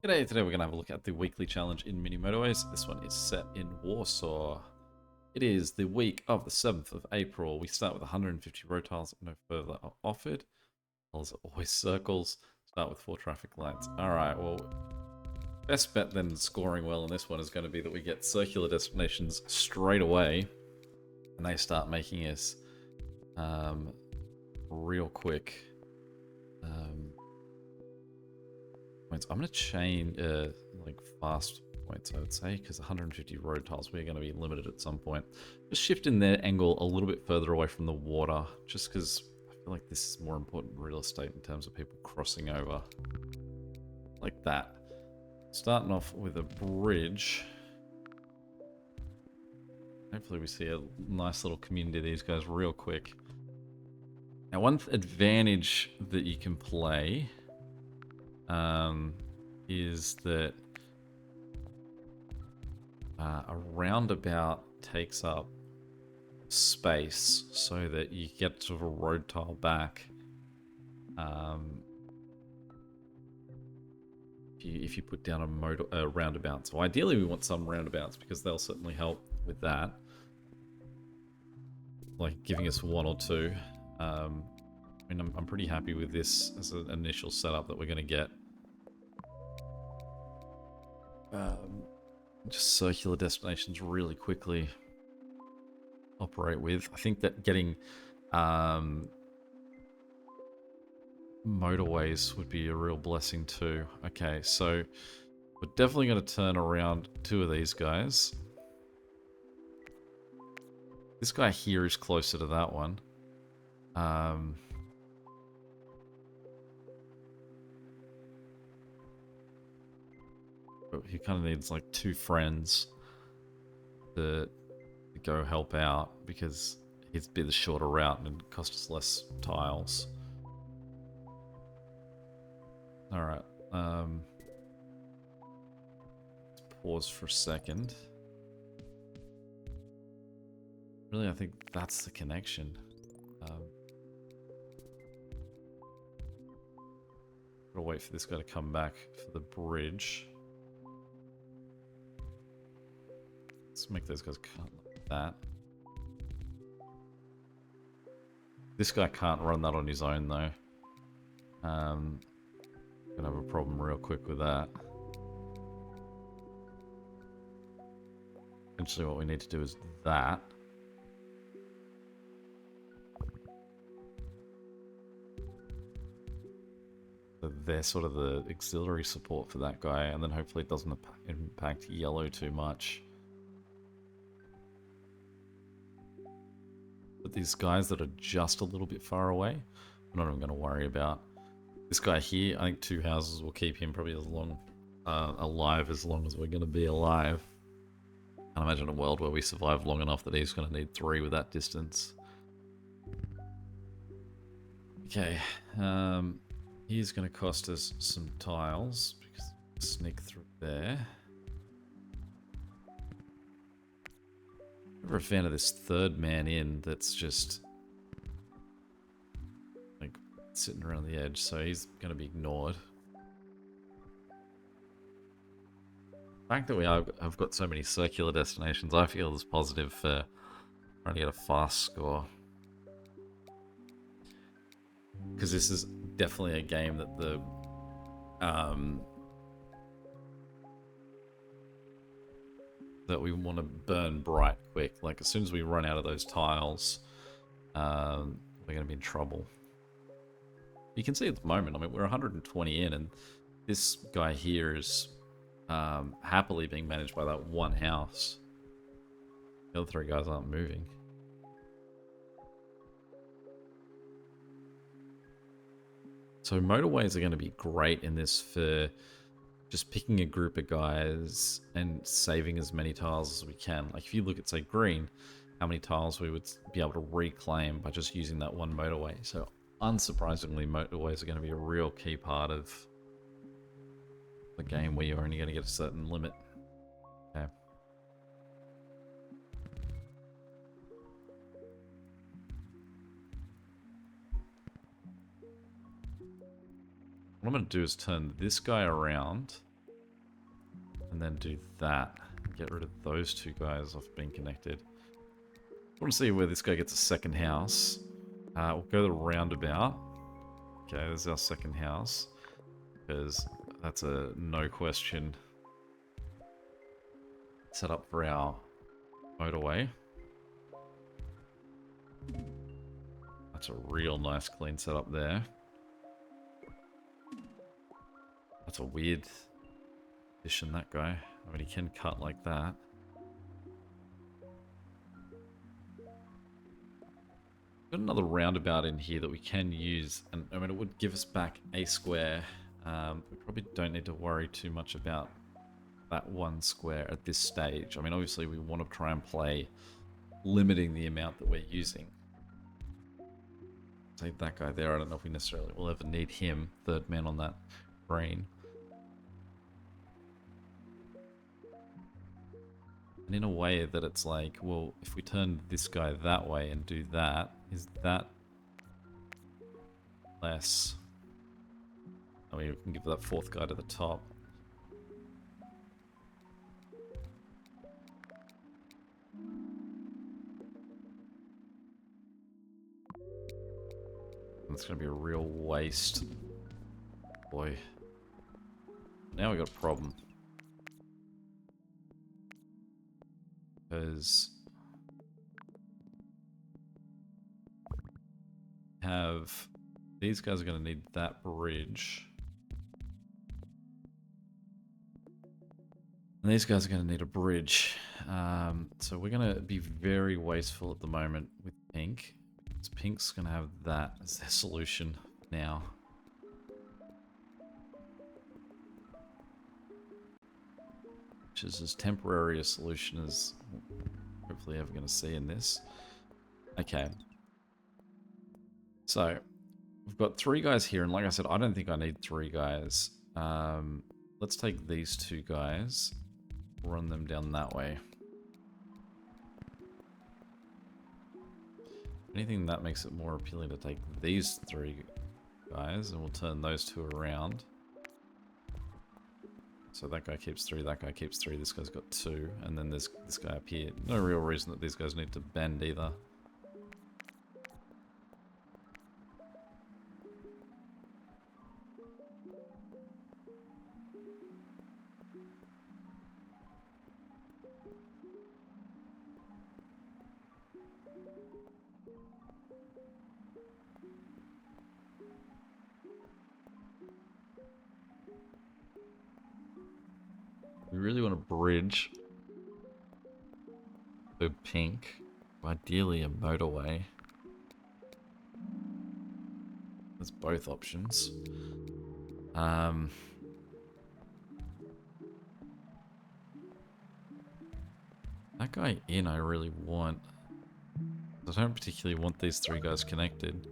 G'day, today we're going to have a look at the weekly challenge in Mini Motorways. This one is set in Warsaw. It is the week of the 7th of April. We start with 150 road tiles, no further are offered. Tiles are always circles. Start with 4 traffic lights. Alright, well, best bet then scoring well in this one is going to be that we get circular destinations straight away. And they start making us real quick. Points. I'm going to chain like fast points, I would say, because 150 road tiles, we're going to be limited at some point. Just shifting their angle a little bit further away from the water, just because I feel like this is more important real estate in terms of people crossing over. Like that. Starting off with a bridge. Hopefully we see a nice little community of these guys real quick. Now, one advantage that you can play is that a roundabout takes up space so that you get sort of a road tile back. If you put down a roundabout. So ideally we want some roundabouts because they'll certainly help with that. Like giving us 1 or 2. I mean, I'm pretty happy with this as an initial setup that we're going to get. Just circular destinations really quickly operate with. I think that getting motorways would be a real blessing too. Okay, so we're definitely going to turn around 2 of these guys. This guy here is closer to that one. He kind of needs like 2 friends to go help out because he's a bit the shorter route and cost us less tiles. Alright, let's pause for a second. Really, I think that's the connection. Gotta wait for this guy to come back for the bridge. Let's make those guys cut like that. This guy can't run that on his own though. Gonna have a problem real quick with that. Eventually what we need to do is that. So they're sort of the auxiliary support for that guy, and then hopefully it doesn't impact yellow too much. But these guys that are just a little bit far away, I'm not even going to worry about. This guy here, I think 2 houses will keep him probably as long alive as long as we're going to be alive. I can't imagine a world where we survive long enough that he's going to need 3 with that distance. Okay, he's going to cost us some tiles because sneak through there. I'm never a fan of this 3rd man in that's just like sitting around the edge, so he's going to be ignored. The fact that we have got so many circular destinations, I feel is positive for trying to get a fast score. Because this is definitely a game that that we want to burn bright quick. Like as soon as we run out of those tiles, we're going to be in trouble. You can see at the moment, I mean, we're 120 in, and this guy here is happily being managed by that 1 house. The other 3 guys aren't moving. So motorways are going to be great in this for just picking a group of guys and saving as many tiles as we can. Like if you look at, say, green, how many tiles we would be able to reclaim by just using that 1 motorway. So unsurprisingly, motorways are going to be a real key part of the game where you're only going to get a certain limit. Okay. What I'm going to do is turn this guy around and then do that. Get rid of those two guys off being connected. I want to see where this guy gets a second house. We'll go the roundabout. Okay, there's our second house. Because that's a no question set up for our motorway. That's a real nice clean setup there. That's a weird addition, that guy. I mean, he can cut like that. Got another roundabout in here that we can use, and I mean, it would give us back a square. We probably don't need to worry too much about that one square at this stage. I mean, obviously we want to try and play limiting the amount that we're using. Say that guy there, I don't know if we necessarily will ever need him, third man on that green. And in a way that it's like, well, if we turn this guy that way and do that, is that less? I mean, we can give that fourth guy to the top. It's going to be a real waste. Boy. Now we got a problem. Because these guys are going to need that bridge. And these guys are going to need a bridge. So we're going to be very wasteful at the moment with pink. Because pink's going to have that as their solution now. Which is as temporary a solution as we're hopefully ever going to see in this. Okay. So, we've got three guys here, and like I said, I don't think I need three guys. Let's take these two guys, run them down that way. Anything that makes it more appealing to take these three guys, and we'll turn those two around. So that guy keeps three, that guy keeps three, this guy's got two, and then there's this guy up here. No real reason that these guys need to bend either. We really want a bridge. So pink. Ideally a motorway. There's both options. That guy in I really want. I don't particularly want these three guys connected.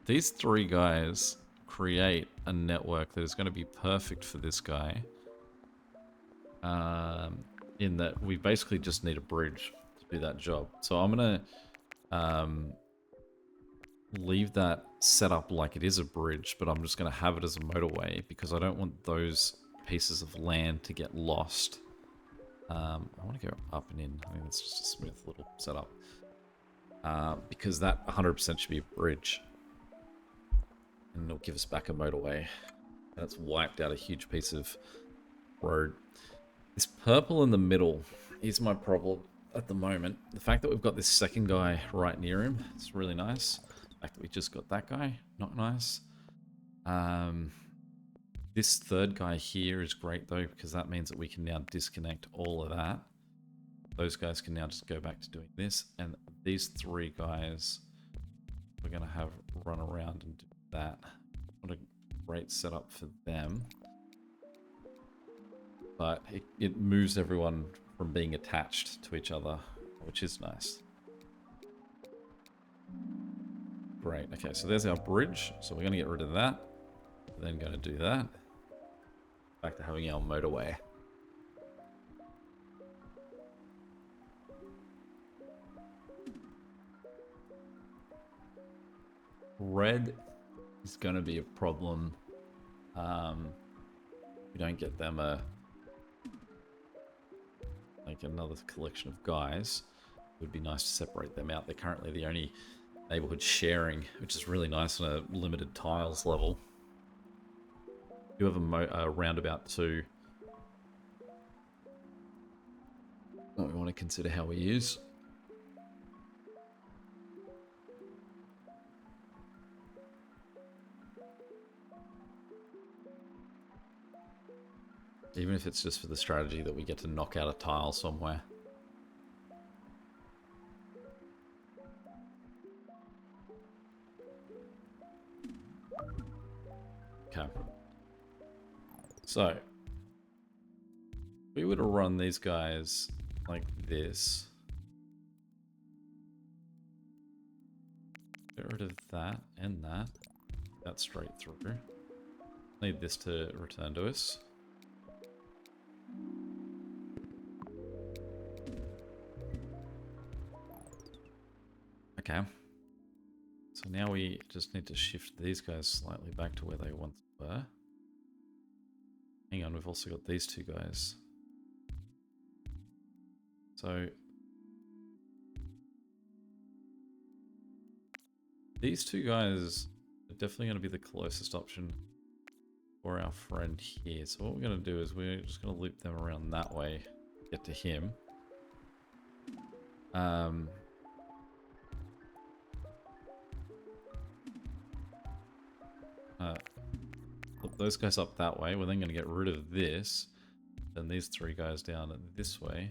These three guys create a network that is going to be perfect for this guy. In that we basically just need a bridge to do that job. So I'm going to leave that set up like it is a bridge, but I'm just going to have it as a motorway because I don't want those pieces of land to get lost. I want to go up and in. I think that's just a smooth little setup. Because that 100% should be a bridge. And it'll give us back a motorway. That's wiped out a huge piece of road. This purple in the middle is my problem at the moment. The fact that we've got this second guy right near him, it's really nice. The fact that we just got that guy, not nice. This third guy here is great though, because that means that we can now disconnect all of that. Those guys can now just go back to doing this. And these three guys, we're going to have run around and do that. What a great setup for them. But it moves everyone from being attached to each other, which is nice. Great. Okay, so there's our bridge. So we're going to get rid of that. Then going to do that. Back to having our motorway. Red is going to be a problem We don't get them like another collection of guys. It would be nice to separate them out. They're currently the only neighborhood sharing, which is really nice on a limited tiles level. You have a roundabout too. That we want to consider how we use. Even if it's just for the strategy that we get to knock out a tile somewhere. Okay. So, we were to run these guys like this. Get rid of that and that. That straight through. Need this to return to us. Okay. So now we just need to shift these guys slightly back to where they once were. Hang on, we've also got these two guys. So these two guys are definitely going to be the closest option for our friend here. So what we're going to do is we're just going to loop them around that way, get to him. Put those guys up that way. We're then going to get rid of this. Then these three guys down this way.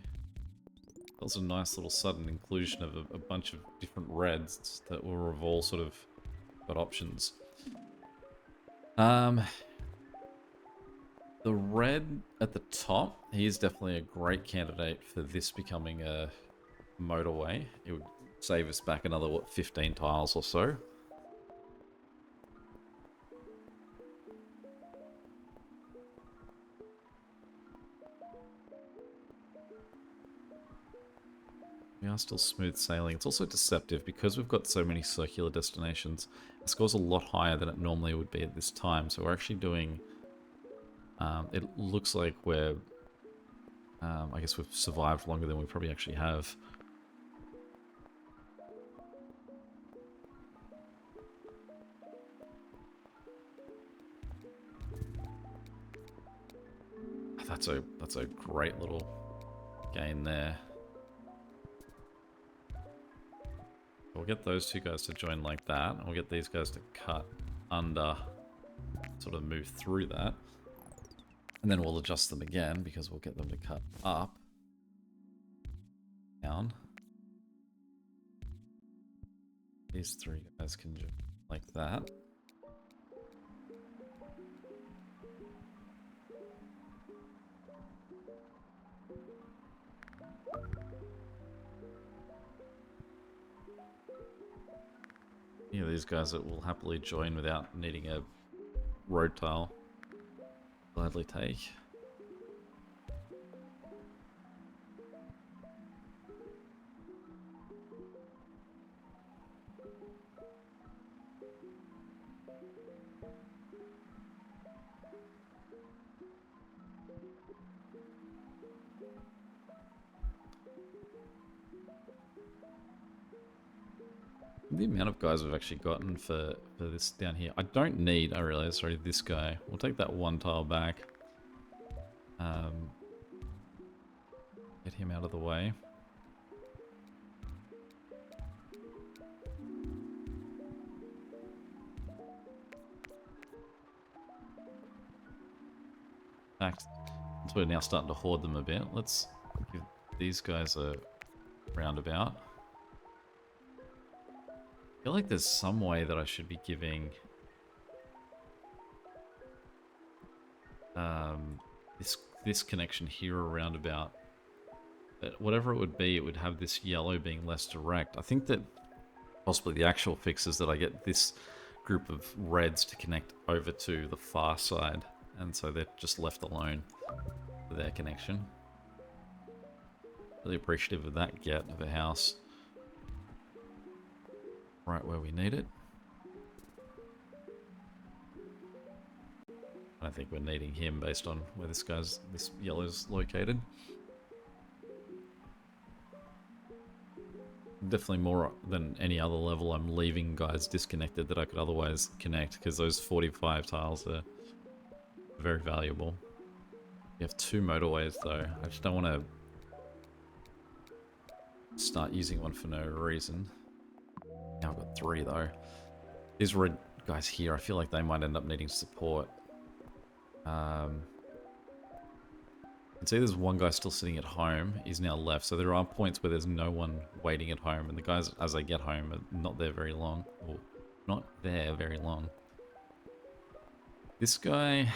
That was a nice little sudden inclusion of a bunch of different reds that will have all sort of got options. The red at the top, he is definitely a great candidate for this becoming a motorway. It would save us back another, what, 15 tiles or so. We are still smooth sailing. It's also deceptive because we've got so many circular destinations. It scores a lot higher than it normally would be at this time. So we're actually doing... it looks like we're... I guess we've survived longer than we probably actually have. That's a great little gain there. We'll get those two guys to join like that, and we'll get these guys to cut under, sort of move through that. And then we'll adjust them again, because we'll get them to cut up, down. These three guys can join like that. Yeah, these guys that will happily join without needing a road tile. Gladly take. The amount of guys we've actually gotten for this down here. I don't need, I realize, sorry, this guy. We'll take that one tile back. Get him out of the way. In fact, since we're now starting to hoard them a bit, let's give these guys a roundabout. I feel like there's some way that I should be giving this connection here a roundabout. But whatever it would have this yellow being less direct. I think that possibly the actual fix is that I get this group of reds to connect over to the far side, and so they're just left alone for their connection. Really appreciative of that get of a house. Right where we need it. I think we're needing him based on where this yellow's located. Definitely more than any other level I'm leaving guys disconnected that I could otherwise connect, because those 45 tiles are very valuable. You have 2 motorways though. I just don't want to start using one for no reason. Now I've got 3 though. These red guys here, I feel like they might end up needing support. You can see there's one guy still sitting at home. He's now left, so there are points where there's no one waiting at home, and the guys, as they get home, are not there very long. Or not there very long. This guy,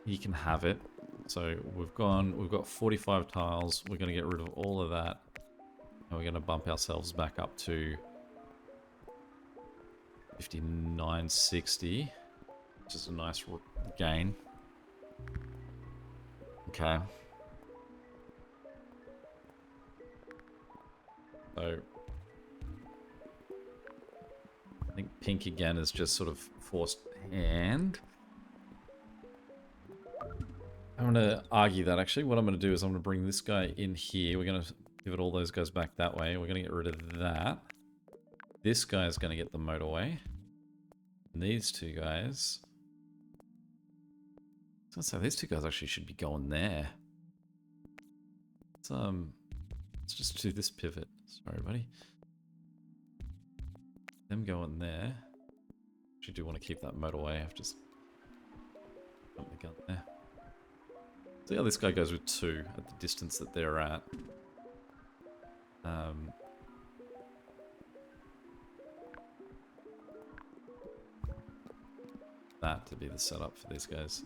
he can have it. So we've got 45 tiles. We're going to get rid of all of that. And we're going to bump ourselves back up to 59.60, which is a nice gain. Okay. So I think pink again is just sort of forced hand. I'm going to argue that actually. What I'm going to do is I'm going to bring this guy in here. We're going to pivot all those guys back that way. We're going to get rid of that. This guy is going to get the motorway. And these 2 guys... I was going to say, these 2 guys actually should be going there. Let's just do this pivot. Sorry, buddy. Them going there. Actually do want to keep that motorway. I've just jumped the gun there. See how this guy goes with 2 at the distance that they're at. That to be the setup for these guys.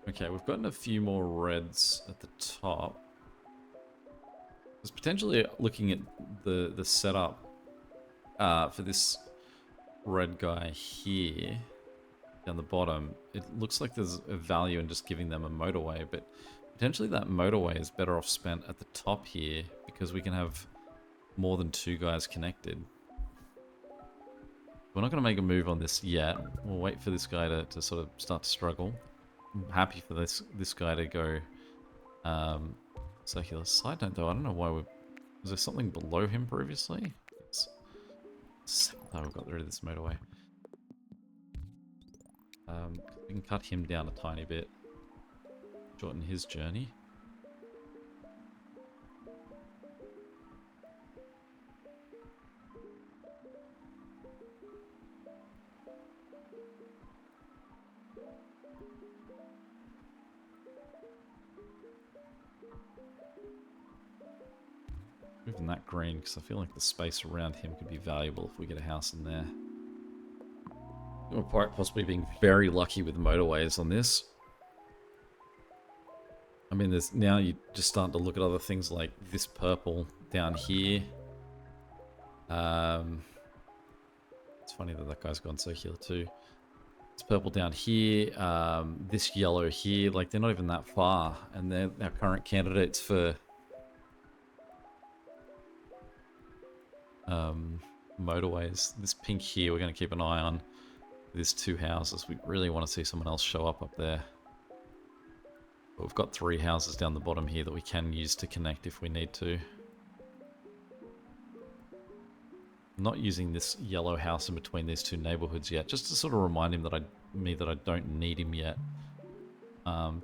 Okay, we've gotten a few more reds at the top. I was potentially looking at the setup for this red guy here down the bottom. It looks like there's a value in just giving them a motorway, but potentially that motorway is better off spent at the top here because we can have more than 2 guys connected. We're not going to make a move on this yet. We'll wait for this guy to sort of start to struggle. I'm happy for this guy to go circular. Side note though, I don't know why was there something below him previously? Oh, we've got rid of this motorway. We can cut him down a tiny bit. Shorten his journey. Moving that green because I feel like the space around him could be valuable if we get a house in there. We're quite possibly being very lucky with motorways on this. I mean, there's now you just starting to look at other things like this purple down here. It's funny that that guy's gone circular too. It's purple down here. This yellow here, like they're not even that far, and they're our current candidates for motorways. This pink here, we're going to keep an eye on. There's 2 houses. We really want to see someone else show up there. But we've got 3 houses down the bottom here that we can use to connect if we need to. I'm not using this yellow house in between these 2 neighborhoods yet, just to sort of remind him that I don't need him yet.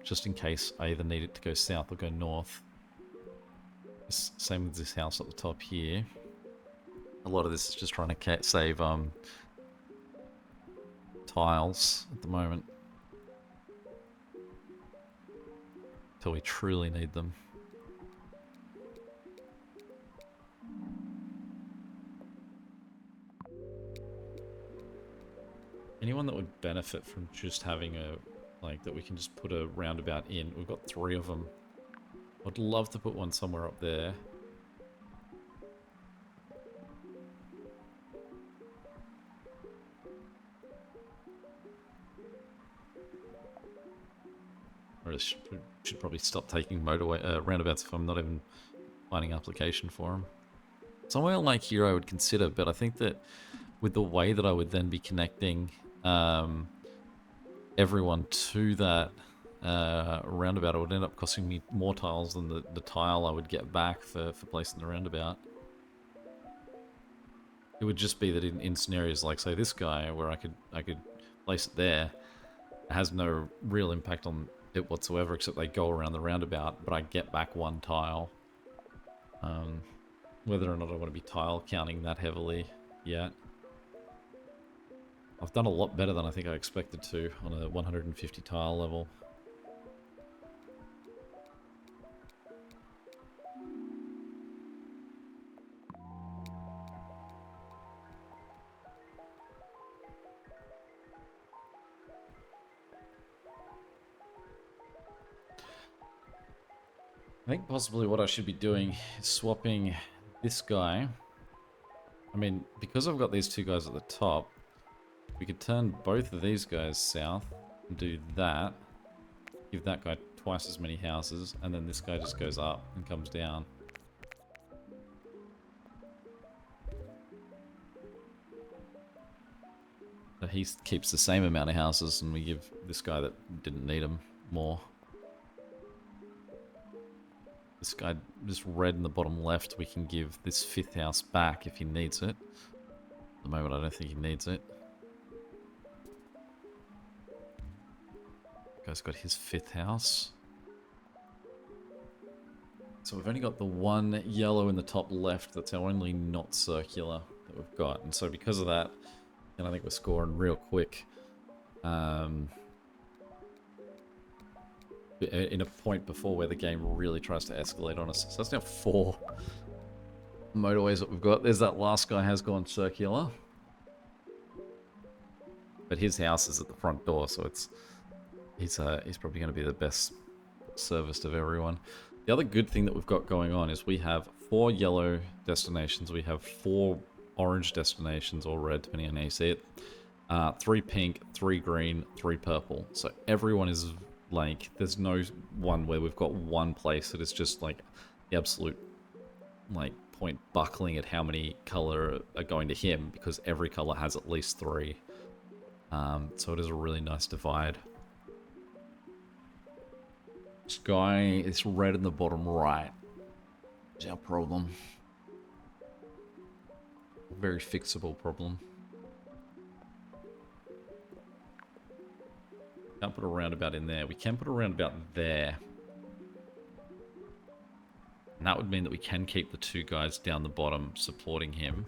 Just in case I either need it to go south or go north. Same with this house at the top here. A lot of this is just trying to save tiles at the moment. Until we truly need them. Anyone that would benefit from just having that we can just put a roundabout in. We've got 3 of them. I'd love to put one somewhere up there. I should probably stop taking roundabouts if I'm not even finding application for them. Somewhere like here I would consider, but I think that with the way that I would then be connecting everyone to that roundabout, it would end up costing me more tiles than the tile I would get back for placing the roundabout. It would just be that in scenarios like, say, this guy, where I could place it there, it has no real impact on it whatsoever, except they go around the roundabout, but I get back one tile. Whether or not I want to be tile counting that heavily yet. I've done a lot better than I think I expected to on a 150 tile level. I think possibly what I should be doing is swapping this guy. I mean, because I've got these two guys at the top, we could turn both of these guys south and do that. Give that guy twice as many houses, and then this guy just goes up and comes down. So he keeps the same amount of houses, and we give this guy that didn't need them more. This guy, this red in the bottom left, we can give this 5th house back if he needs it. At the moment, I don't think he needs it. Guy's got his 5th house. So we've only got the one yellow in the top left. That's our only not circular that we've got. And so because of that, and I think we're scoring real quick. In a point before where the game really tries to escalate on us. So that's now 4 motorways that we've got. There's that last guy has gone circular. But his house is at the front door, so he's probably going to be the best serviced of everyone. The other good thing that we've got going on is we have 4 yellow destinations. We have 4 orange destinations, or red, depending on how you see it. 3 pink, 3 green, 3 purple. So everyone is... like, there's no one where we've got one place that is just, like, the absolute, like, point buckling at how many color are going to him, because every color has at least 3. So it is a really nice divide. This guy is red in the bottom right. Is our problem. A very fixable problem. Can't put a roundabout in there. We can put a roundabout there. And that would mean that we can keep the 2 guys down the bottom supporting him.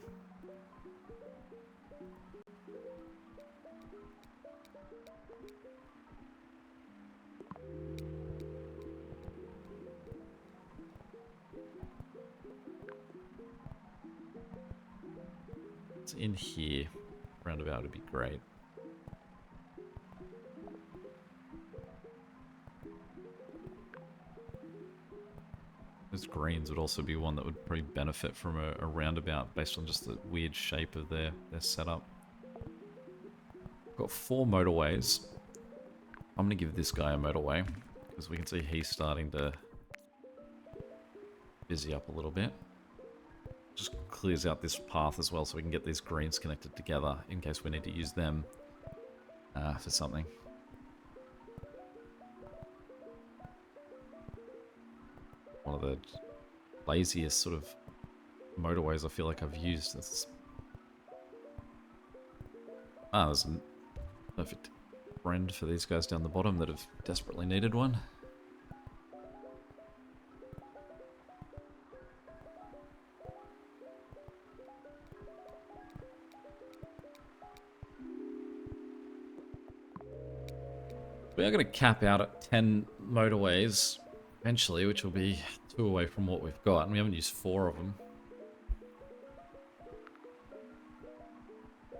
It's in here. Roundabout would be great. Those greens would also be one that would probably benefit from a roundabout based on just the weird shape of their setup. Got 4 motorways. I'm going to give this guy a motorway, because we can see he's starting to busy up a little bit. Just clears out this path as well, so we can get these greens connected together in case we need to use them for something. One of the laziest sort of motorways I feel like I've used. There's a perfect friend for these guys down the bottom that have desperately needed one. We are going to cap out at 10 motorways eventually, which will be 2 away from what we've got, and we haven't used 4 of them.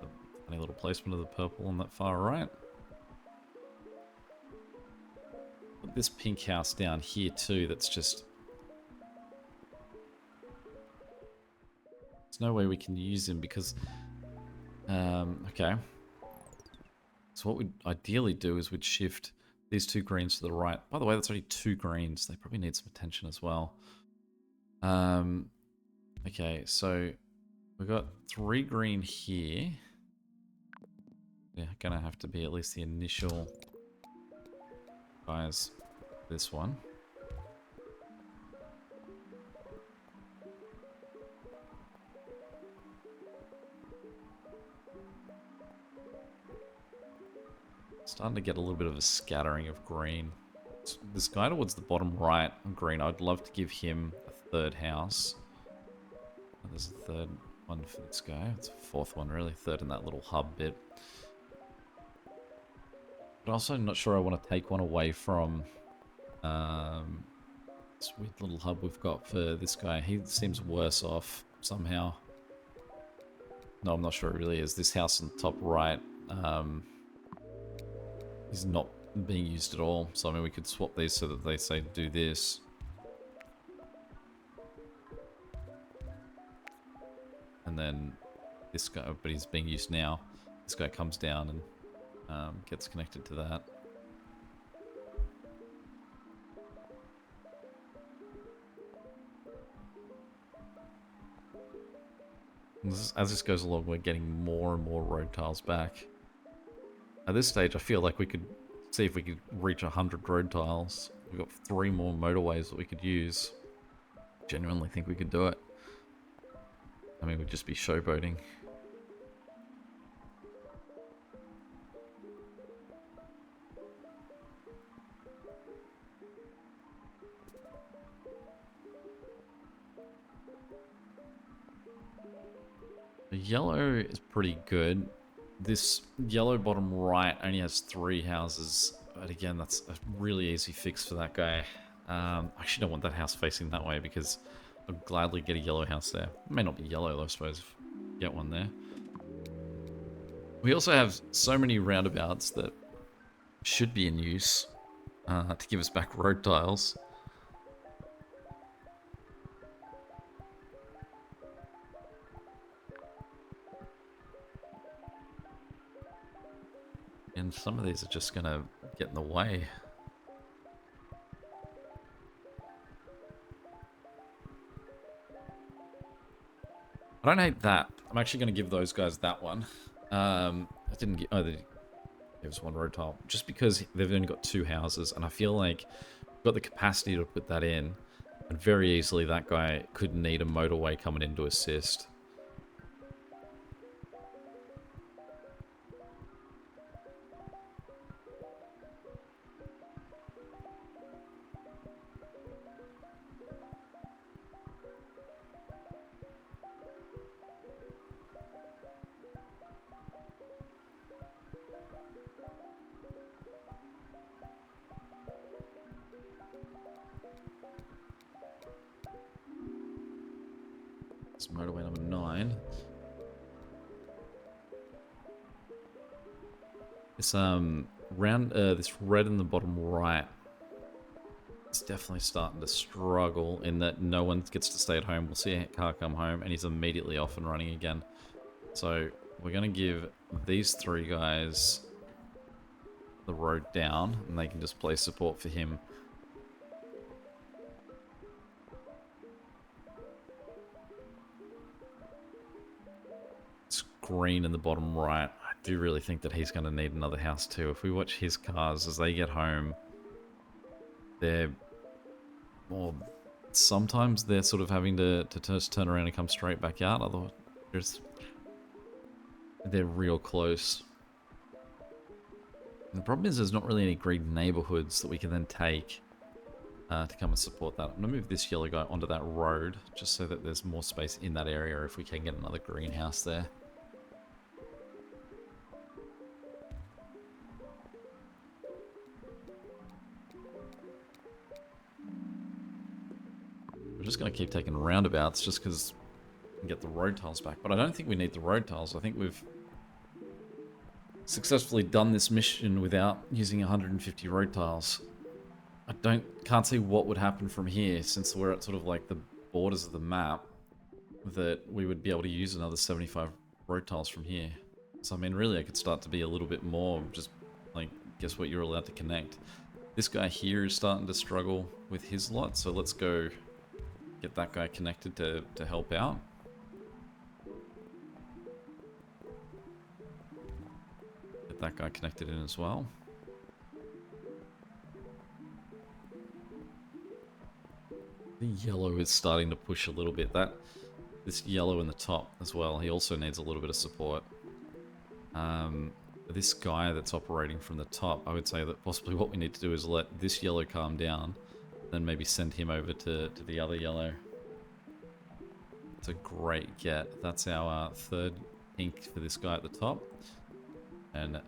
A funny little placement of the purple on that far right. Put this pink house down here too, that's just... there's no way we can use him because... okay. So what we'd ideally do is we'd shift these 2 greens to the right. By the way, that's only 2 greens. They probably need some attention as well. Okay, so We got 3 green here. Yeah, gonna have to be at least the initial guys. This one. Starting to get a little bit of a scattering of green. This guy towards the bottom right on green, I'd love to give him a third house. Oh, there's a third one for this guy. It's a fourth one, really. Third in that little hub bit. But also not sure I want to take one away from this weird little hub we've got for this guy. He seems worse off somehow. No, I'm not sure it really is. This house on the top right is not being used at all. So, I mean, we could swap these so that they say do this. And then this guy, but he's being used now. This guy comes down and gets connected to that. As this goes along, we're getting more and more road tiles back. At this stage, I feel like we could see if we could reach 100 road tiles. We've got 3 more motorways that we could use. Genuinely think we could do it. I mean, we'd just be showboating. The yellow is pretty good. This yellow bottom right only has 3 houses. But again, that's a really easy fix for that guy. I actually don't want that house facing that way because I'd gladly get a yellow house there. It may not be yellow, I suppose, if we get one there. We also have so many roundabouts that should be in use to give us back road tiles. And some of these are just going to get in the way. I don't hate that. I'm actually going to give those guys that one. I didn't get... Oh, there was 1 road tile. Just because they've only got 2 houses, and I feel like we've got the capacity to put that in. And very easily that guy could need a motorway coming in to assist. It's motorway number 9. This this red in the bottom right. It's definitely starting to struggle in that no one gets to stay at home. We'll see a car come home and he's immediately off and running again. So we're gonna give these 3 guys the road down and they can just play support for him. Green in the bottom right. I do really think that he's going to need another house too. If we watch his cars as they get home, they're... Well, sometimes they're sort of having to just turn around and come straight back out. Otherwise, they're real close. And the problem is there's not really any green neighborhoods that we can then take to come and support that. I'm going to move this yellow guy onto that road just so that there's more space in that area if we can get another greenhouse there. We're just going to keep taking roundabouts just because we can get the road tiles back. But I don't think we need the road tiles. I think we've successfully done this mission without using 150 road tiles. I can't see what would happen from here since we're at sort of like the borders of the map that we would be able to use another 75 road tiles from here. So I mean really I could start to be a little bit more just like guess what you're allowed to connect. This guy here is starting to struggle with his lot, so let's go get that guy connected to help out. Get that guy connected in as well. The yellow is starting to push a little bit. This yellow in the top as well, he also needs a little bit of support. This guy that's operating from the top, I would say that possibly what we need to do is let this yellow calm down, then maybe send him over to the other yellow. It's a great get. That's our third pink for this guy at the top. And that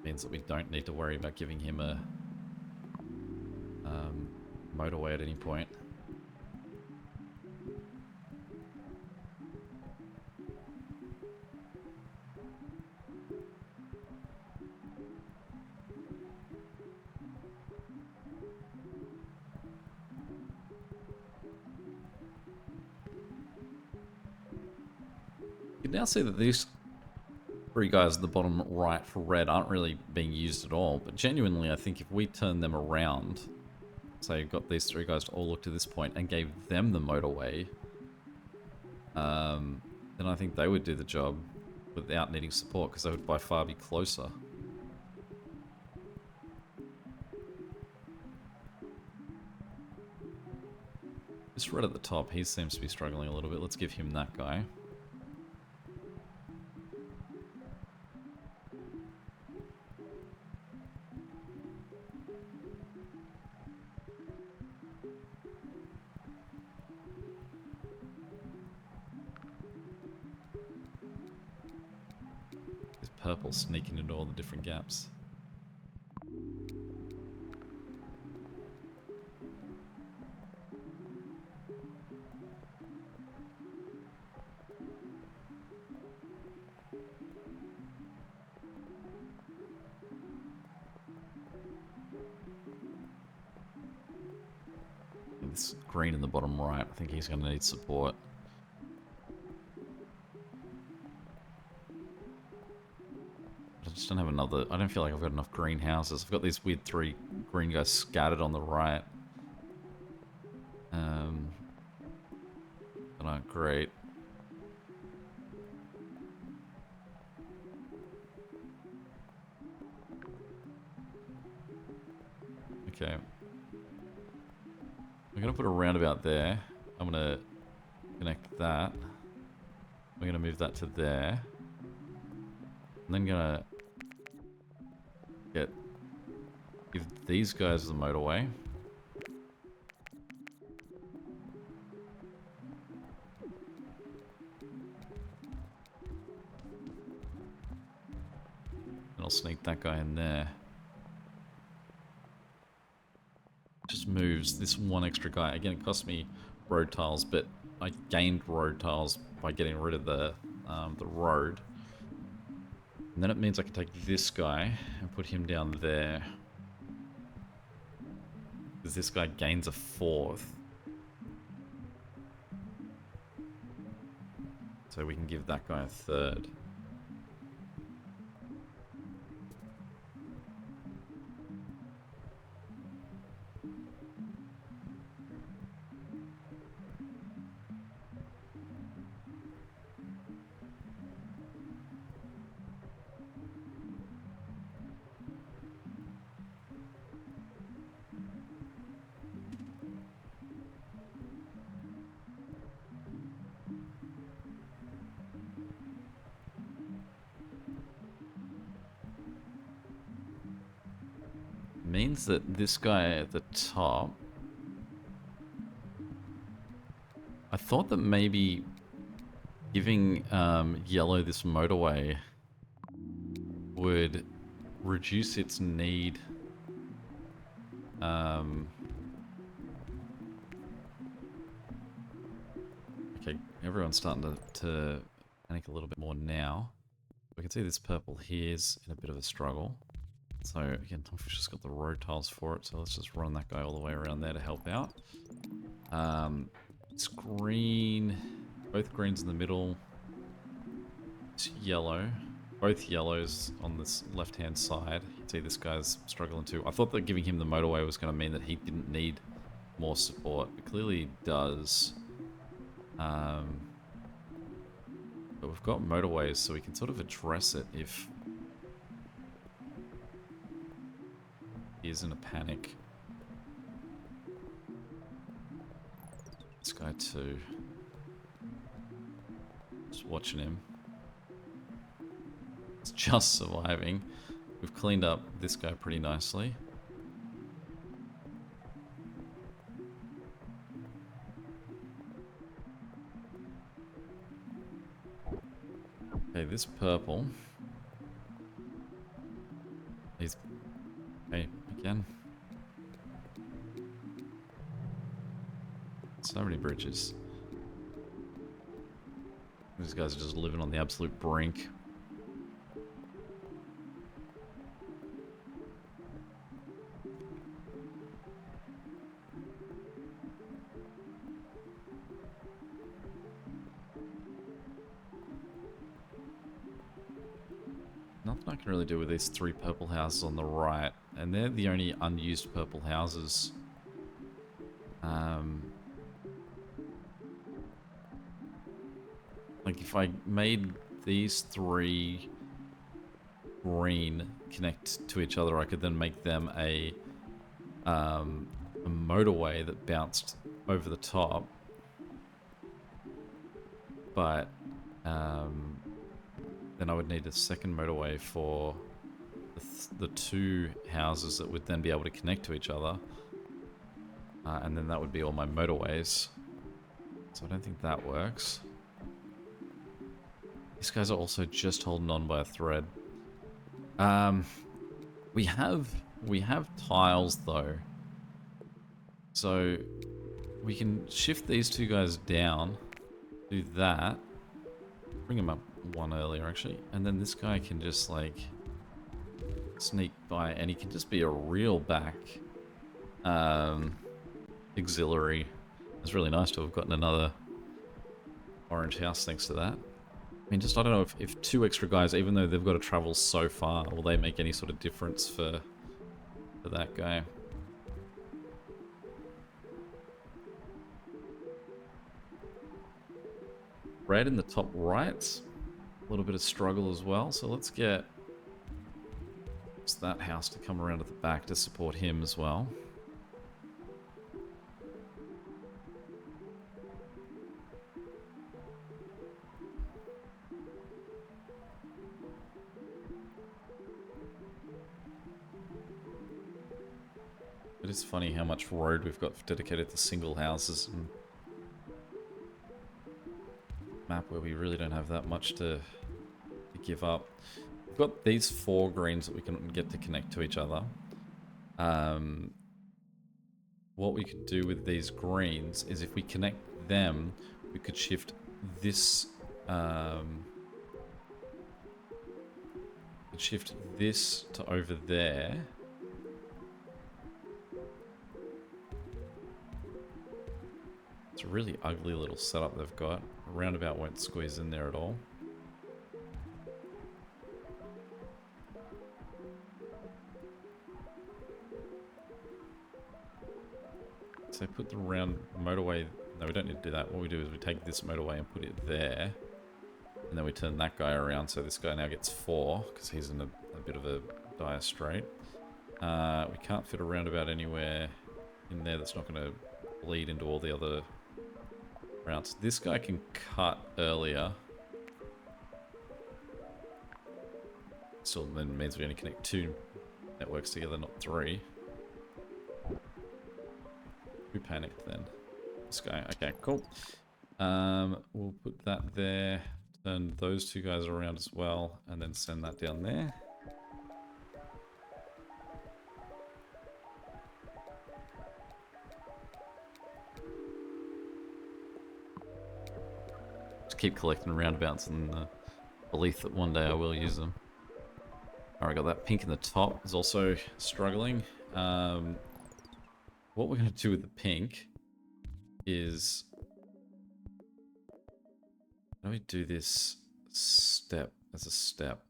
means that we don't need to worry about giving him a motorway at any point. You can now see that these three guys at the bottom right for red aren't really being used at all, but genuinely I think if we turn them around, say you've got these three guys to all look to this point and gave them the motorway, then I think they would do the job without needing support because they would by far be closer. This red at the top, he seems to be struggling a little bit. Let's give him that guy. Purple sneaking into all the different gaps. This green in the bottom right, I think he's going to need support. I just don't have another... I don't feel like I've got enough greenhouses. I've got these weird three green guys scattered on the right. That aren't great. Okay. I'm going to put a roundabout there. I'm going to connect that. I'm going to move that to there. And then going to give these guys the motorway. And I'll sneak that guy in there. Just moves this one extra guy. Again, it cost me road tiles, but I gained road tiles by getting rid of the road. And then it means I can take this guy and put him down there. Because this guy gains a fourth. So we can give that guy a third. Means that this guy at the top... I thought that maybe giving yellow this motorway would reduce its need. Okay, everyone's starting to panic a little bit more now. We can see this purple here is in a bit of a struggle. So again, I've just got the road tiles for it, so let's just run that guy all the way around there to help out. It's green, both greens in the middle. It's yellow, both yellows on this left-hand side. You can see this guy's struggling too. I thought that giving him the motorway was going to mean that he didn't need more support, but clearly he does. But we've got motorways, so we can sort of address it if he's in a panic. This guy too. Just watching him. It's just surviving. We've cleaned up this guy pretty nicely. Okay, this purple. He's... Okay, again. So many bridges. These guys are just living on the absolute brink. Nothing I can really do with these 3 purple houses on the right. And they're the only unused purple houses. Like if I made these 3 green connect to each other, I could then make them a motorway that bounced over the top. But then I would need a second motorway for the 2 houses that would then be able to connect to each other. And then that would be all my motorways. So I don't think that works. These guys are also just holding on by a thread. We have tiles though. So we can shift these 2 guys down. Do that. Bring him up 1 earlier actually. And then this guy can just like sneak by and he can just be a real back auxiliary. It's really nice to have gotten another orange house thanks to that. I mean, just I don't know if 2 extra guys, even though they've got to travel so far, will they make any sort of difference for that guy? Red in the top right, a little bit of struggle as well. So let's get that house to come around at the back to support him as well. It is funny how much road we've got dedicated to single houses and map where we really don't have that much to give up. We've got these 4 greens that we can get to connect to each other. What we could do with these greens is if we connect them, we could shift this to over there. It's a really ugly little setup they've got. A roundabout won't squeeze in there at all. So put the round motorway... No, we don't need to do that. What we do is we take this motorway and put it there. And then we turn that guy around, so this guy now gets 4, because he's in a bit of a dire strait. We can't fit a roundabout anywhere in there that's not going to bleed into all the other routes. This guy can cut earlier. Still then means we only connect 2 networks together, not 3. Who panicked then? This guy. Okay, cool. We'll put that there. Turn those 2 guys around as well, and then send that down there. Just keep collecting roundabouts in the belief that one day I will use them. Alright, got that pink in the top is also struggling. What we're going to do with the pink is... How do we do this step as a step?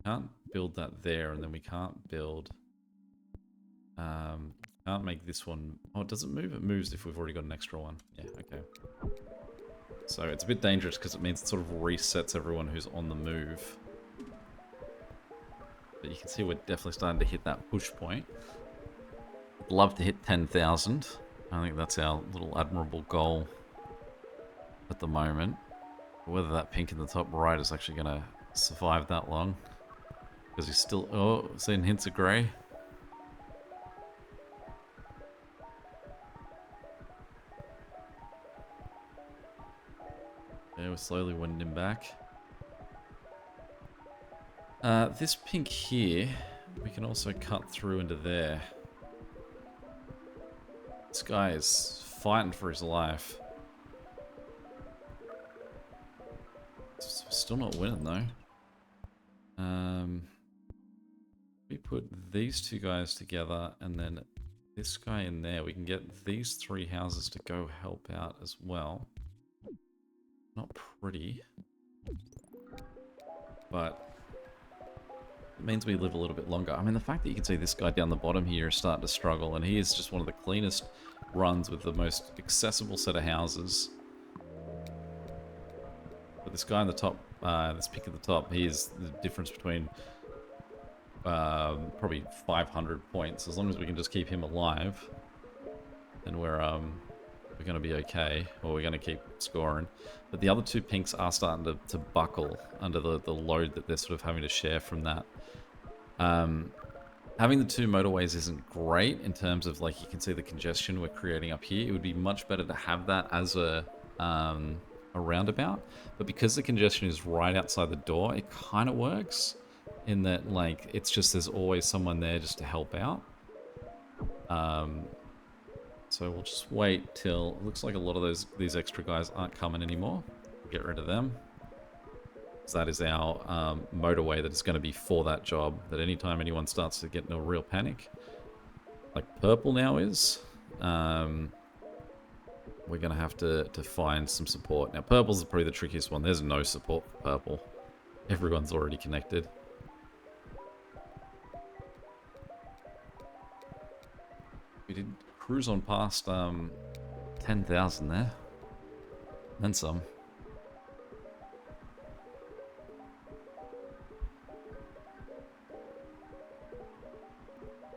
Can't build that there, and then we can't build... can't make this one... Oh, does it move? It moves if we've already got an extra one. Yeah, okay. So it's a bit dangerous because it means it sort of resets everyone who's on the move. But you can see we're definitely starting to hit that push point. I'd love to hit 10,000. I think that's our little admirable goal at the moment. Whether that pink in the top right is actually going to survive that long. Because he's still... Oh, seeing hints of grey. Yeah, we're slowly winning him back. This pink here, we can also cut through into there. This guy is fighting for his life. Still not winning though. We put these two guys together and then this guy in there. We can get these three houses to go help out as well. Not pretty. But it means we live a little bit longer. I mean, the fact that you can see this guy down the bottom here is starting to struggle, and he is just one of the cleanest runs with the most accessible set of houses. But this guy on the top, this pick at the top, he is the difference between probably 500 points. As long as we can just keep him alive, then we're going to be okay, or we're going to keep scoring. But the other two pinks are starting to buckle under the load that they're sort of having to share from that. Having the two motorways isn't great in terms of, like, you can see the congestion we're creating up here. It would be much better to have that as a roundabout. But because the congestion is right outside the door, it kind of works in that, like, it's just there's always someone there just to help out. So we'll just wait till... It looks like a lot of these extra guys aren't coming anymore. We'll get rid of them. So that is our motorway that is going to be for that job. That anytime anyone starts to get in a real panic, like purple now is, we're going to have to find some support. Now purple's probably the trickiest one. There's no support for purple. Everyone's already connected. We did cruise on past 10,000 there. And some.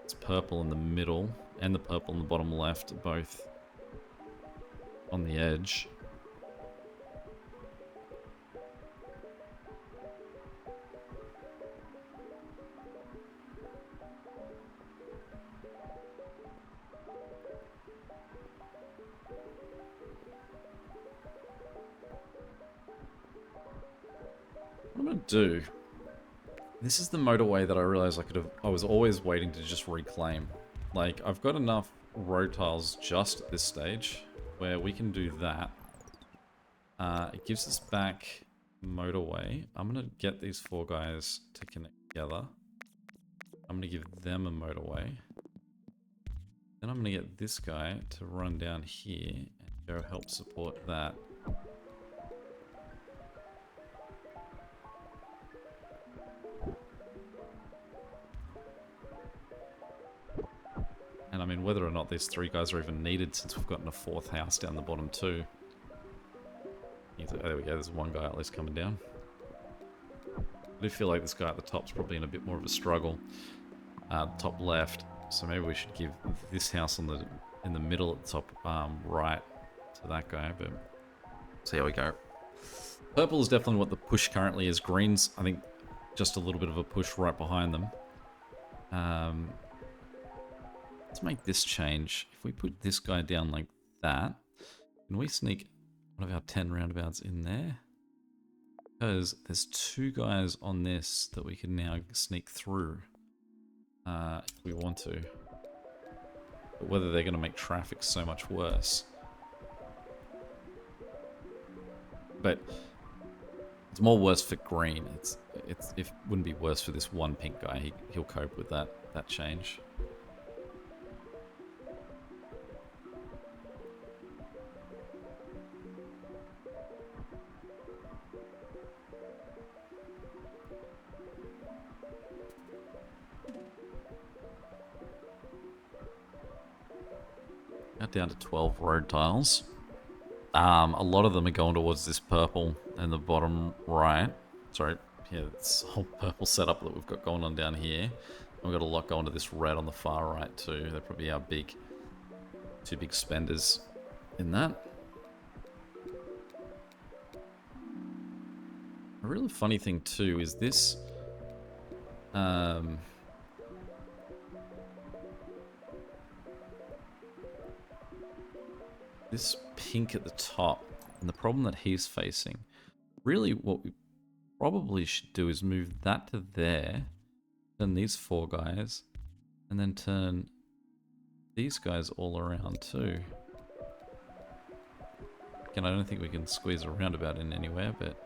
It's purple in the middle and the purple in the bottom left, both on the edge. What I'm going to do... This is the motorway that I realized I was always waiting to just reclaim. Like, I've got enough road tiles just at this stage where we can do that. It gives us back motorway. I'm going to get these four guys to connect together. I'm going to give them a motorway. Then I'm going to get this guy to run down here and go help support that. And I mean, whether or not these three guys are even needed since we've gotten a fourth house down the bottom too. Oh, there we go, there's one guy at least coming down. I do feel like this guy at the top's probably in a bit more of a struggle. Top left, so maybe we should give this house in the middle at the top right to that guy, but see how we go. Purple is definitely what the push currently is. Green's, I think, just a little bit of a push right behind them. Let's make this change. If we put this guy down like that, can we sneak one of our 10 roundabouts in there? Because there's two guys on this that we can now sneak through if we want to. But whether they're going to make traffic so much worse. But it's more worse for green. It wouldn't be worse for this one pink guy. He'll cope with that change. Down to 12 road tiles. A lot of them are going towards this purple in the bottom right. Sorry, yeah, this whole purple setup that we've got going on down here. And we've got a lot going to this red on the far right too. They're probably our two big spenders in that. A really funny thing too is this this pink at the top and the problem that he's facing. Really what we probably should do is move that to there, turn these four guys, and then turn these guys all around too. Again, I don't think we can squeeze a roundabout in anywhere, but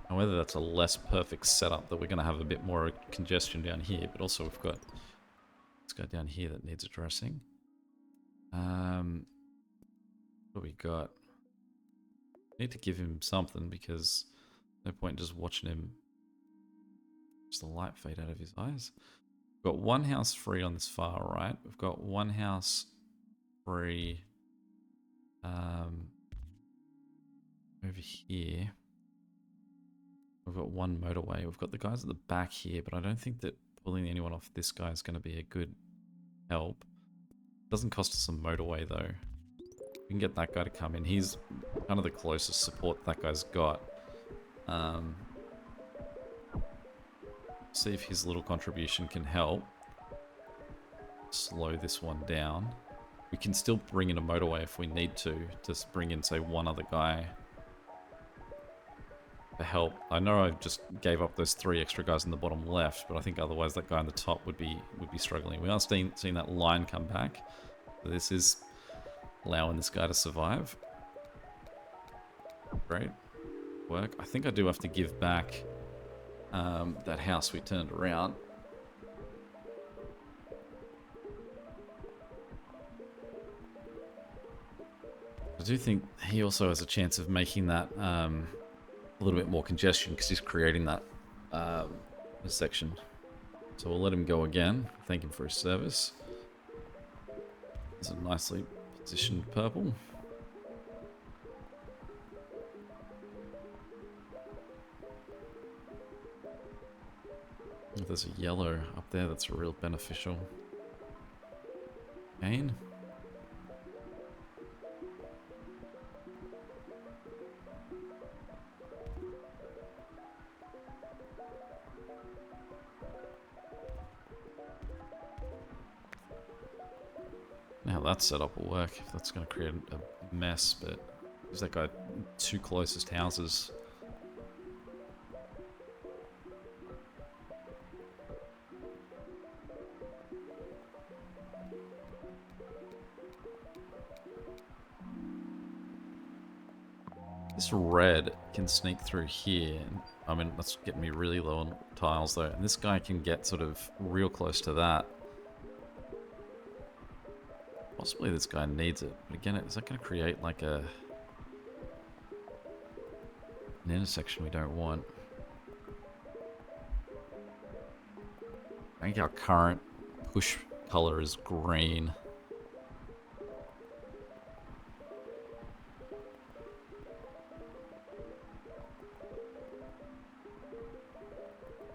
whether that's a less perfect setup that we're going to have a bit more congestion down here, but also we've got this guy down here that needs addressing. What we got? Need to give him something because no point in just watching him. Just the light fade out of his eyes. We've got one house free on this far right. We've got one house free over here. We've got one motorway. We've got the guys at the back here, but I don't think that pulling anyone off this guy is going to be a good help. Doesn't cost us a motorway though. We can get that guy to come in. He's kind of the closest support that guy's got. See if his little contribution can help slow this one down. We can still bring in a motorway if we need to bring in, say, one other guy to help. I know I just gave up those 3 extra guys in the bottom left, but I think otherwise that guy on the top would be struggling. We are seeing that line come back. So this is allowing this guy to survive. Great work. I think I do have to give back that house we turned around. I do think he also has a chance of making that a little bit more congestion because he's creating that section. So we'll let him go again. Thank him for his service. There's a nicely positioned purple. There's a yellow up there that's real beneficial. Gain. Now that setup will work if that's going to create a mess, but gives that guy 2 closest houses. This red can sneak through here. I mean, that's getting me really low on tiles though. And this guy can get sort of real close to that. Possibly this guy needs it. But again, is that going to create like an intersection we don't want? I think our current push color is green.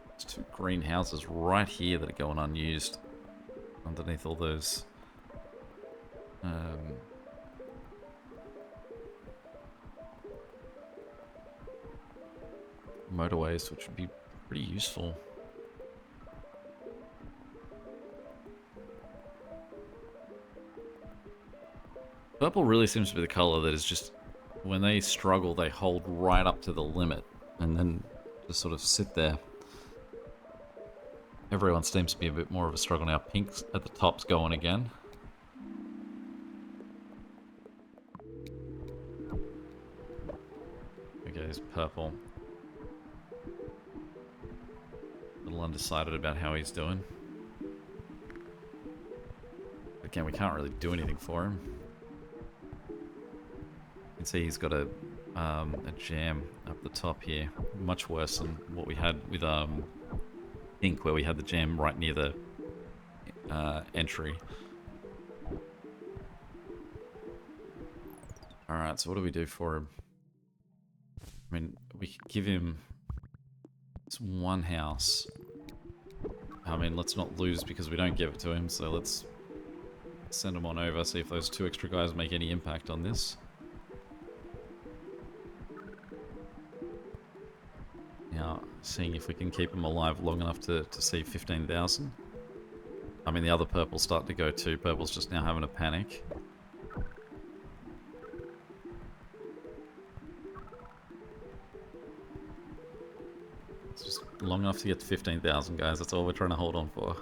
There's 2 greenhouses right here that are going unused underneath all those motorways, which would be pretty useful. Purple really seems to be the color that is just, when they struggle, they hold right up to the limit and then just sort of sit there. Everyone seems to be a bit more of a struggle now. Pink's at the top's going again. Okay, he's purple. A little undecided about how he's doing. Again, we can't really do anything for him. You can see he's got a a jam up the top here. Much worse than what we had with Ink, where we had the jam right near the entry. Alright, so what do we do for him? I mean, we could give him... It's one house. I mean, let's not lose because we don't give it to him, so let's send him on over, see if those 2 extra guys make any impact on this. Now, seeing if we can keep him alive long enough to see 15,000. I mean, the other purple's starting to go too. Purple's just now having a panic. It's just long enough to get to 15,000, guys. That's all we're trying to hold on for.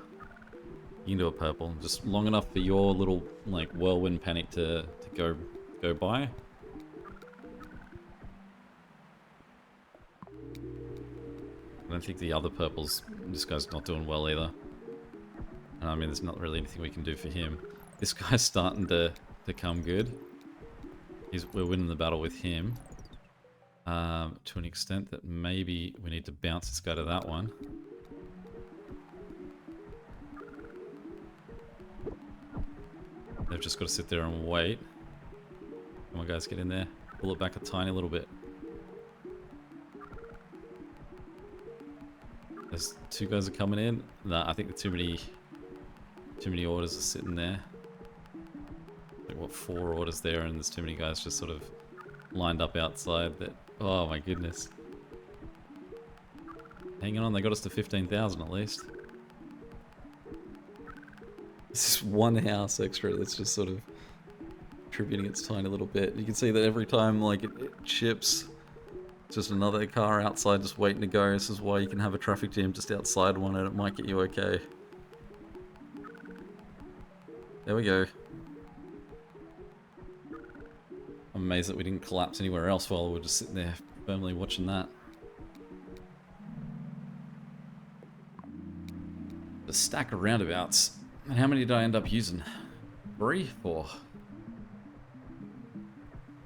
You can do a purple. Just long enough for your little, like, whirlwind panic to go by. I don't think the other purples... This guy's not doing well either. I mean, there's not really anything we can do for him. This guy's starting to come good. We're winning the battle with him. To an extent that maybe we need to bounce this guy to that one. They've just got to sit there and wait. Come on, guys, get in there. Pull it back a tiny little bit. There's 2 guys are coming in. Nah, I think there's too many orders are sitting there. Like, what, 4 orders there, and there's too many guys just sort of lined up outside that... Oh my goodness. Hang on, they got us to 15,000 at least. This is one house extra that's just sort of contributing its tiny little bit. You can see that every time, like, it chips, it's just another car outside just waiting to go. This is why you can have a traffic jam just outside one and it might get you okay. There we go. I'm amazed that we didn't collapse anywhere else while we were just sitting there firmly watching that. The stack of roundabouts. And how many did I end up using? 3? 4?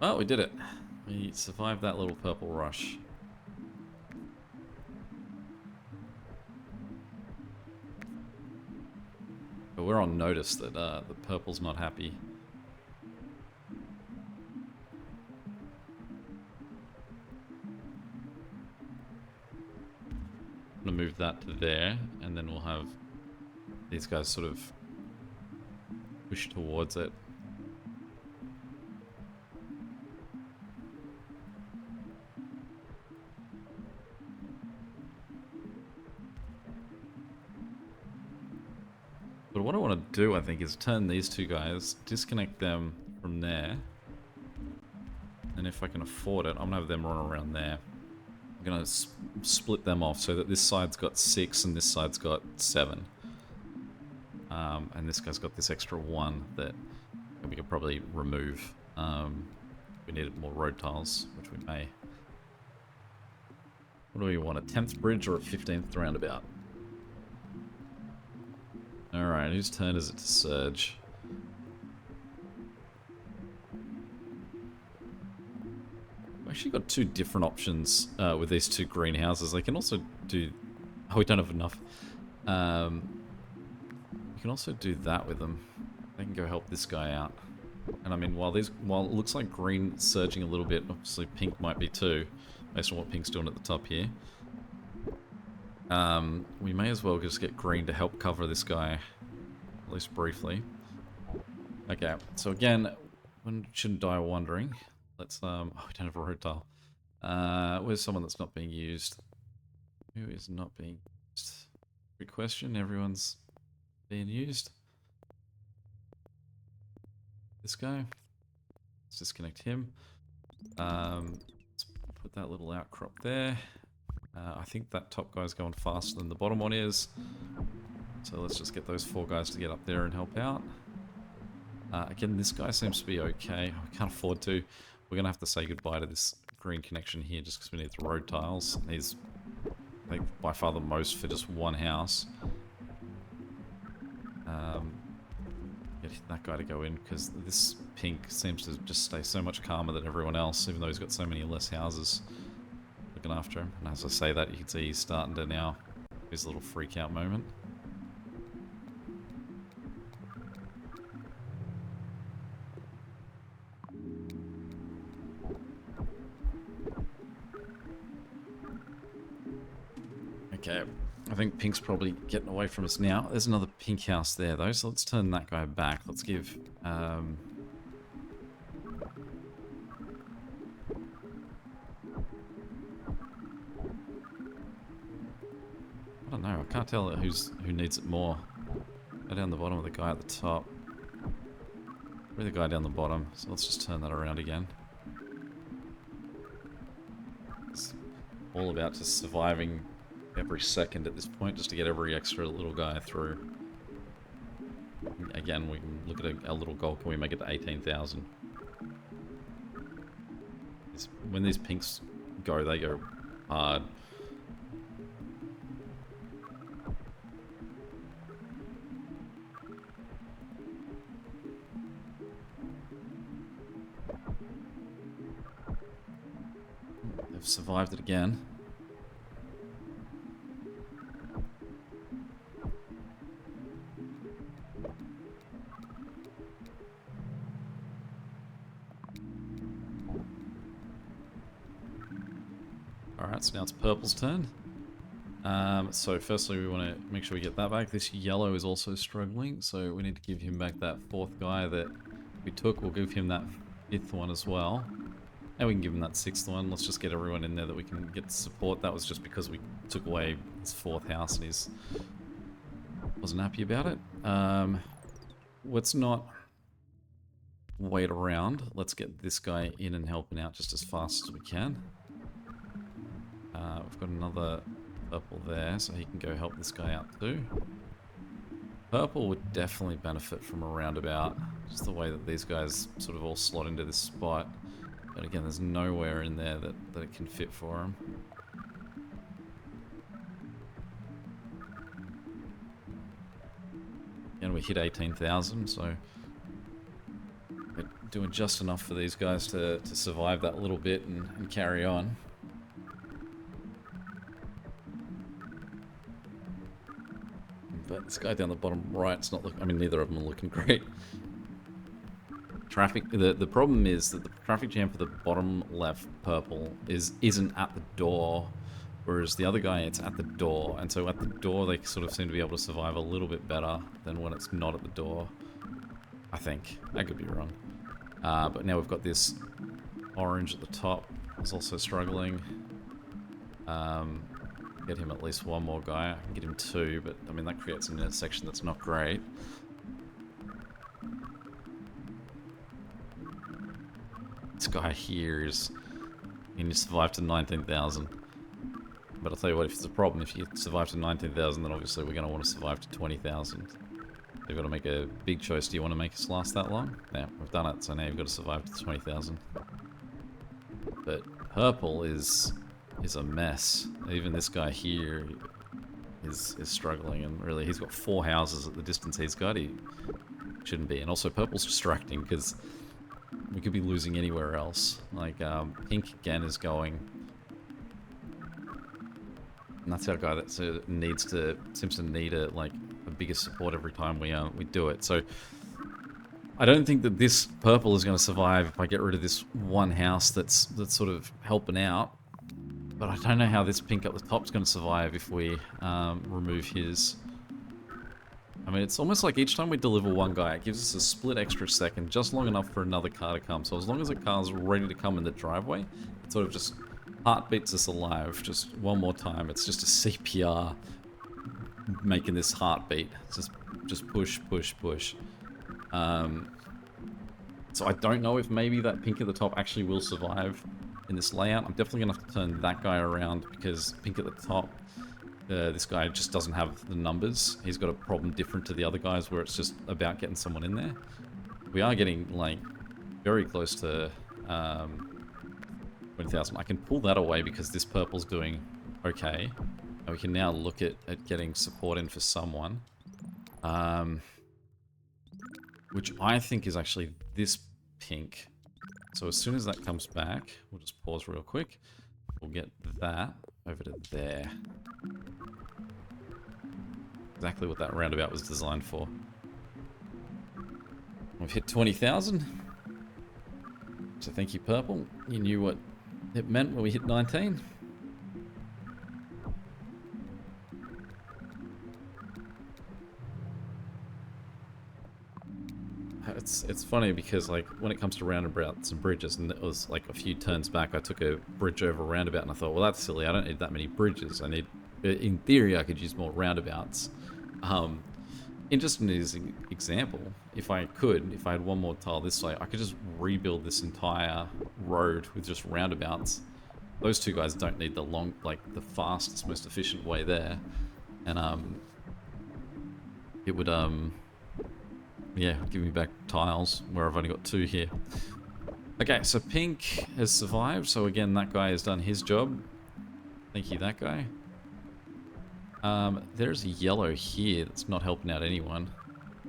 Oh, we did it. We survived that little purple rush. But we're on notice that the purple's not happy. I'm gonna move that to there, and then we'll have these guys sort of push towards it. But what I want to do, I think, is turn these 2 guys, disconnect them from there, and if I can afford it, I'm gonna have them run around there. I'm gonna split them off so that this side's got 6 and this side's got 7. And this guy's got this extra 1 that we could probably remove. We needed more road tiles, which we may. What do we want, a 10th bridge or a 15th roundabout? Alright, whose turn is it to surge? We've actually got 2 different options with these 2 greenhouses. They can also do... Oh, we don't have enough. We can also do that with them. They can go help this guy out. And I mean, while it looks like green surging a little bit, obviously pink might be too, based on what pink's doing at the top here. We may as well just get green to help cover this guy, at least briefly. Okay, so again, one shouldn't die wondering. Let's, oh, we don't have a road tile. Where's someone that's not being used? Who is not being used? Good question, everyone's being used. This guy. Let's disconnect him. Let's put that little outcrop there. I think that top guy's going faster than the bottom one is. So let's just get those 4 guys to get up there and help out. Again, this guy seems to be okay. We can't afford to. We're going to have to say goodbye to this green connection here just because we need the road tiles. He's, I think, by far the most for just one house. Get that guy to go in, because this pink seems to just stay so much calmer than everyone else, even though he's got so many less houses looking after him. And as I say that, you can see he's starting to now, his little freak out moment. Okay, I think pink's probably getting away from us now. There's another pink house there, though, so let's turn that guy back. Let's give... I don't know, I can't tell who needs it more. Go down the bottom of the guy at the top. Or the guy down the bottom, so let's just turn that around again. It's all about just surviving every second at this point, just to get every extra little guy through. Again, we can look at a little goal. Can we make it to 18,000? When these pinks go, they go hard. They've survived it again. Alright, so now it's purple's turn. So firstly we want to make sure we get that back. This yellow is also struggling, so we need to give him back that fourth guy that we took. We'll give him that fifth one as well. And we can give him that sixth one. Let's just get everyone in there that we can get support. That was just because we took away his fourth house and he's wasn't happy about it. Let's not wait around. Let's get this guy in and helping out just as fast as we can. We've got another purple there, so he can go help this guy out too. Purple would definitely benefit from a roundabout, just the way that these guys sort of all slot into this spot. But again, there's nowhere in there that it can fit for him. Again, we hit 18,000, so we're doing just enough for these guys to survive that little bit and carry on. But this guy down the bottom right's not looking... I mean, neither of them are looking great. Traffic... The problem is that the traffic jam for the bottom left purple isn't at the door, whereas the other guy, it's at the door. And so at the door, they sort of seem to be able to survive a little bit better than when it's not at the door. I think. I could be wrong. But now we've got this orange at the top. It's also struggling. Get him at least one more guy. I can get him two, but I mean that creates an intersection that's not great. This guy here is... he needs to survive to 19,000. But I'll tell you what, if it's a problem, if you survive to 19,000, then obviously we're going to want to survive to 20,000. You've got to make a big choice. Do you want to make us last that long? Yeah, we've done it, so now you've got to survive to 20,000. But purple is a mess. Even this guy here is struggling, and really he's got 4 houses at the distance he's got. He shouldn't be. And also purple's distracting because we could be losing anywhere else. Like pink again is going, and that's our guy that seems to need a bigger support every time we do it. So I don't think that this purple is going to survive if I get rid of this one house that's sort of helping out. But I don't know how this pink up the top is going to survive if we remove his. I mean, it's almost like each time we deliver one guy, it gives us a split extra second, just long enough for another car to come. So as long as the car's ready to come in the driveway, it sort of just heartbeats us alive just one more time. It's just a CPR making this heartbeat. It's just push, push, push. So I don't know if maybe that pink at the top actually will survive in this layout. I'm definitely going to have to turn that guy around because pink at the top, this guy just doesn't have the numbers. He's got a problem different to the other guys where it's just about getting someone in there. We are getting, like, very close to 20,000. I can pull that away because this purple's doing okay. And we can now look at getting support in for someone. which I think is actually this pink. So as soon as that comes back, we'll just pause real quick. We'll get that over to there. Exactly what that roundabout was designed for. We've hit 20,000. So thank you, Purple. You knew what it meant when we hit 19. It's funny because, like, when it comes to roundabouts and bridges, and it was like a few turns back, I took a bridge over a roundabout and I thought, well, that's silly. I don't need that many bridges. I need, in theory, I could use more roundabouts. Interesting as an example, if I had one more tile this way, I could just rebuild this entire road with just roundabouts. Those two guys don't need the long, like, the fastest, most efficient way there. And, it would, yeah, give me back tiles where I've only got 2 here. Okay, so pink has survived. So again, that guy has done his job. Thank you, that guy. There's a yellow here that's not helping out anyone.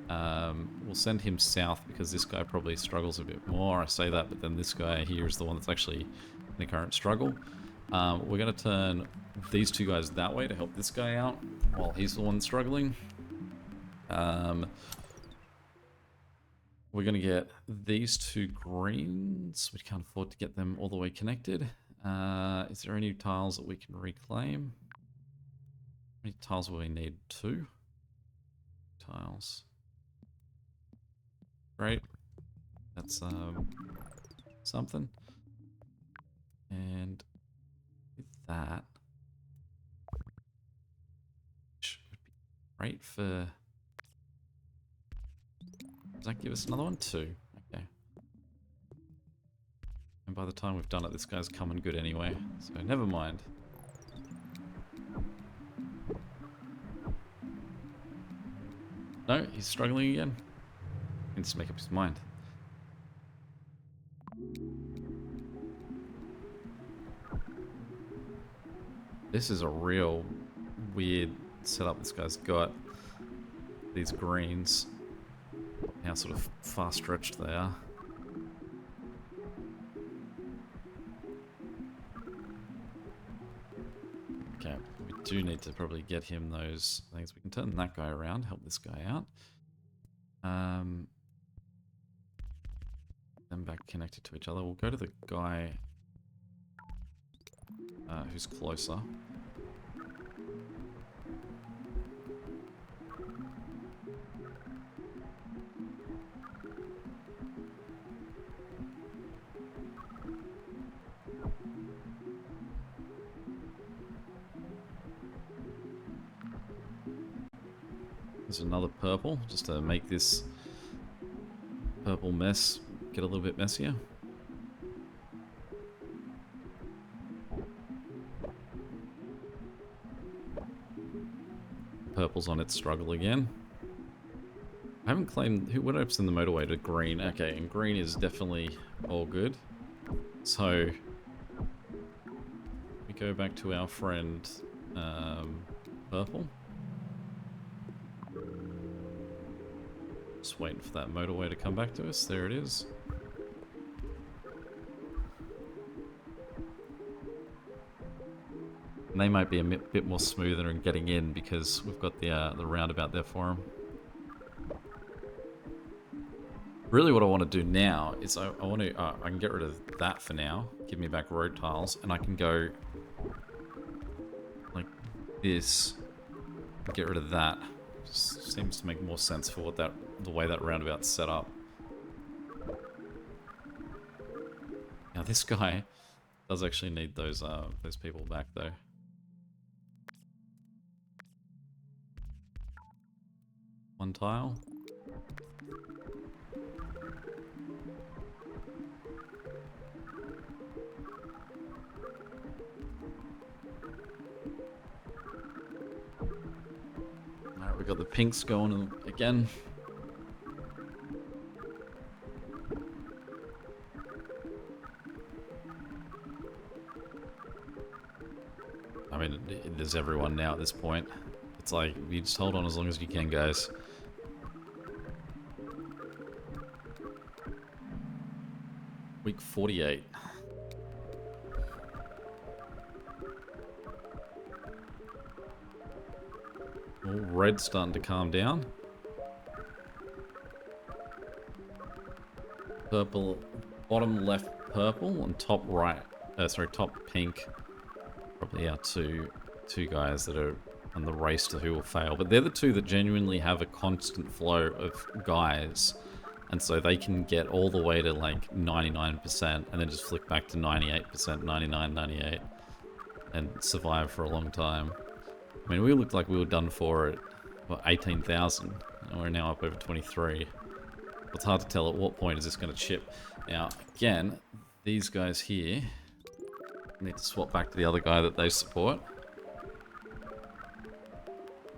We'll send him south because this guy probably struggles a bit more. I say that, but then this guy here is the one that's actually in the current struggle. We're going to turn these 2 guys that way to help this guy out while he's the one struggling. We're going to get these 2 greens. We can't afford to get them all the way connected. Is there any tiles that we can reclaim? How many tiles will we need? 2 tiles. Great. That's something. And with that, which would be great for... Does that give us another one? 2. Okay. And by the time we've done it, this guy's coming good anyway. So never mind. No, he's struggling again. He needs to make up his mind. This is a real weird setup this guy's got. These greens. How sort of far stretched they are. Okay, we do need to probably get him those things. We can turn that guy around, help this guy out. Them back connected to each other. We'll go to the guy who's closer. There's another purple, just to make this purple mess get a little bit messier. Purple's on its struggle again. I haven't claimed... What opens in the motorway to green? Okay, and green is definitely all good. So... we go back to our friend... purple. Just waiting for that motorway to come back to us. There it is. And they might be a bit more smoother in getting in because we've got the roundabout there for them. Really what I want to do now is I want to... I can get rid of that for now. Give me back road tiles. And I can go... like this. Get rid of that. Just seems to make more sense for what the way that roundabout's set up. Now this guy does actually need those people back though. One tile. Alright, we got the pinks going again. I mean, there's everyone now at this point. It's like, you just hold on as long as you can, guys. Week 48. All red starting to calm down. Purple, bottom left purple and top right, sorry, top pink. Probably our two guys that are on the race to who will fail. But they're the two that genuinely have a constant flow of guys. And so they can get all the way to like 99% and then just flick back to 98%, 99, 98 and survive for a long time. I mean, we looked like we were done for at, what, 18,000, and we're now up over 23. It's hard to tell at what point is this going to chip. Now, again, these guys here need to swap back to the other guy that they support.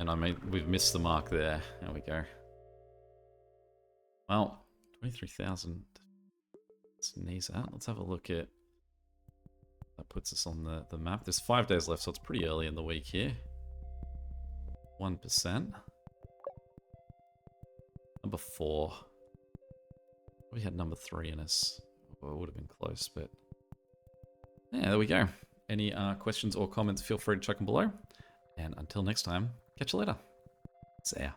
And I mean, we've missed the mark there. There we go. Well, 23,000. Let's knees out. Let's have a look at... That puts us on the map. There's 5 days left, so it's pretty early in the week here. 1%. Number 4. We had number 3 in us. Well, it would have been close, but... Yeah, there we go. Any questions or comments, feel free to chuck them below. And until next time, catch you later. See ya.